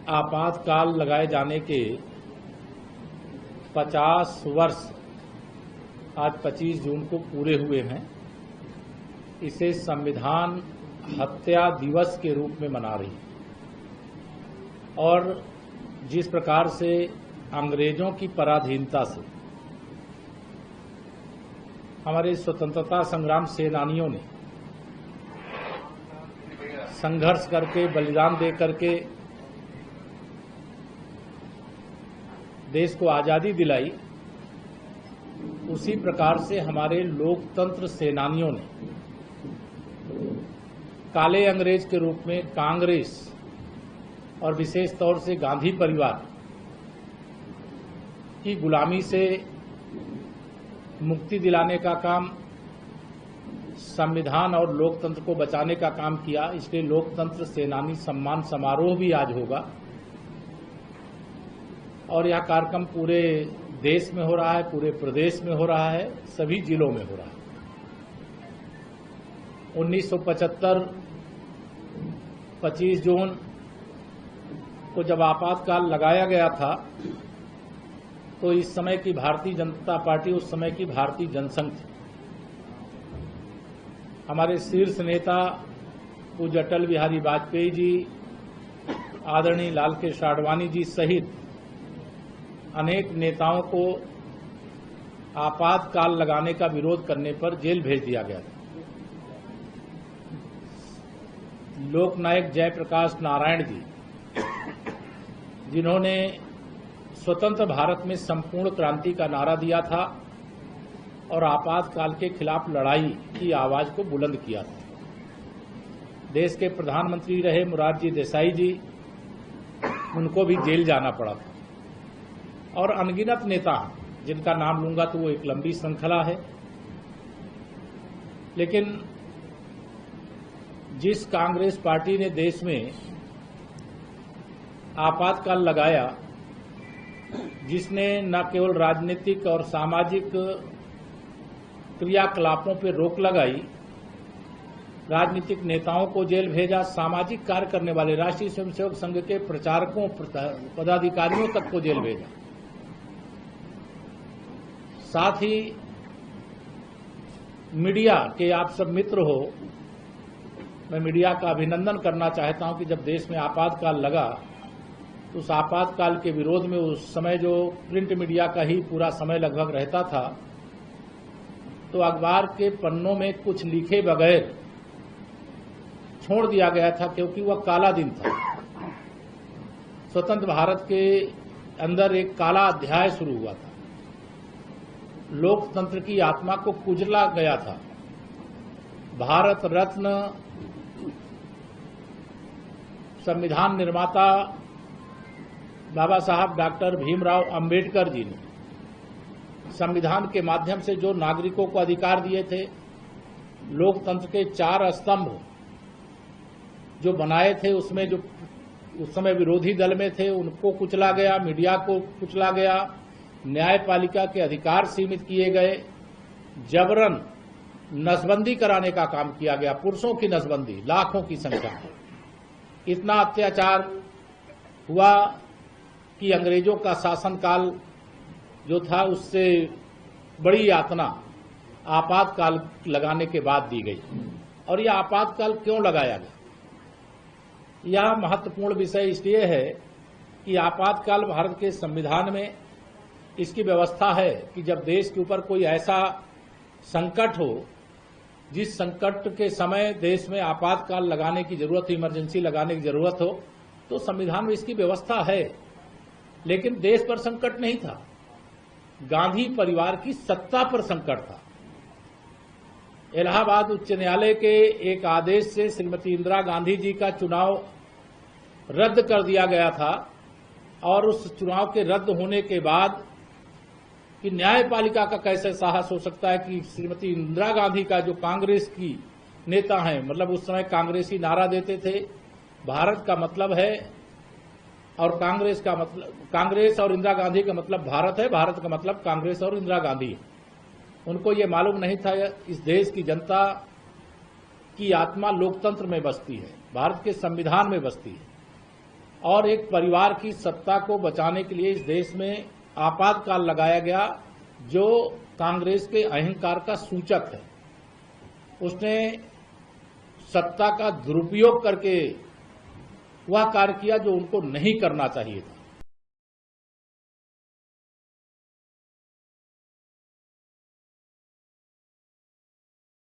आपातकाल लगाए जाने के 50 वर्ष आज 25 जून को पूरे हुए हैं। इसे संविधान हत्या दिवस के रूप में मना रही है और जिस प्रकार से अंग्रेजों की पराधीनता से हमारे स्वतंत्रता संग्राम सेनानियों ने संघर्ष करके बलिदान दे करके देश को आजादी दिलाई, उसी प्रकार से हमारे लोकतंत्र सेनानियों ने काले अंग्रेज के रूप में कांग्रेस और विशेष तौर से गांधी परिवार की गुलामी से मुक्ति दिलाने का काम, संविधान और लोकतंत्र को बचाने का काम किया। इसलिए लोकतंत्र सेनानी सम्मान समारोह भी आज होगा और यह कार्यक्रम पूरे देश में हो रहा है, पूरे प्रदेश में हो रहा है, सभी जिलों में हो रहा है। 1975 25 जून को जब आपातकाल लगाया गया था तो इस समय की भारतीय जनता पार्टी उस समय की भारतीय जनसंघ थी। हमारे शीर्ष नेता पूज्य अटल बिहारी वाजपेयी जी, आदरणीय लाल कृष्ण आडवाणी जी सहित अनेक नेताओं को आपातकाल लगाने का विरोध करने पर जेल भेज दिया गया था। लोकनायक जयप्रकाश नारायण जी, जिन्होंने स्वतंत्र भारत में संपूर्ण क्रांति का नारा दिया था और आपातकाल के खिलाफ लड़ाई की आवाज को बुलंद किया था। देश के प्रधानमंत्री रहे मोरारजी देसाई जी, उनको भी जेल जाना पड़ा था और अनगिनत नेता जिनका नाम लूंगा तो वो एक लंबी श्रृंखला है। लेकिन जिस कांग्रेस पार्टी ने देश में आपातकाल लगाया, जिसने न केवल राजनीतिक और सामाजिक क्रियाकलापों पर रोक लगाई, राजनीतिक नेताओं को जेल भेजा, सामाजिक कार्य करने वाले राष्ट्रीय स्वयंसेवक संघ के प्रचारकों पदाधिकारियों तक को जेल भेजा। साथ ही मीडिया के आप सब मित्र हो, मैं मीडिया का अभिनंदन करना चाहता हूं कि जब देश में आपातकाल लगा तो उस आपातकाल के विरोध में उस समय जो प्रिंट मीडिया का ही पूरा समय लगभग रहता था, तो अखबार के पन्नों में कुछ लिखे बगैर छोड़ दिया गया था, क्योंकि वह काला दिन था। स्वतंत्र भारत के अंदर एक काला अध्याय शुरू हुआ था। लोकतंत्र की आत्मा को कुचला गया था। भारत रत्न संविधान निर्माता बाबा साहब डॉक्टर भीमराव अंबेडकर जी ने संविधान के माध्यम से जो नागरिकों को अधिकार दिए थे, लोकतंत्र के 4 स्तंभ जो बनाए थे, उसमें जो उस समय विरोधी दल में थे उनको कुचला गया, मीडिया को कुचला गया, न्यायपालिका के अधिकार सीमित किए गए, जबरन नसबंदी कराने का काम किया गया, पुरुषों की नसबंदी लाखों की संख्या में। इतना अत्याचार हुआ कि अंग्रेजों का शासनकाल जो था उससे बड़ी यातना आपातकाल लगाने के बाद दी गई। और यह आपातकाल क्यों लगाया गया? यह महत्वपूर्ण विषय इसलिए है कि आपातकाल भारत के संविधान में इसकी व्यवस्था है कि जब देश के ऊपर कोई ऐसा संकट हो, जिस संकट के समय देश में आपातकाल लगाने की जरूरत हो, इमरजेंसी लगाने की जरूरत हो, तो संविधान में इसकी व्यवस्था है। लेकिन देश पर संकट नहीं था, गांधी परिवार की सत्ता पर संकट था। इलाहाबाद उच्च न्यायालय के एक आदेश से श्रीमती इंदिरा गांधी जी का चुनाव रद्द कर दिया गया था और उस चुनाव के रद्द होने के बाद कि न्यायपालिका का कैसे साहस हो सकता है कि श्रीमती इंदिरा गांधी का जो कांग्रेस की नेता हैं, मतलब उस समय कांग्रेसी नारा देते थे, भारत का मतलब है और कांग्रेस का मतलब, कांग्रेस और इंदिरा गांधी का मतलब भारत है, भारत का मतलब कांग्रेस और इंदिरा गांधी है। उनको ये मालूम नहीं था इस देश की जनता की आत्मा लोकतंत्र में बसती है, भारत के संविधान में बसती है। और एक परिवार की सत्ता को बचाने के लिए इस देश में आपातकाल लगाया गया, जो कांग्रेस के अहंकार का सूचक है। उसने सत्ता का दुरुपयोग करके वह कार्य किया जो उनको नहीं करना चाहिए था।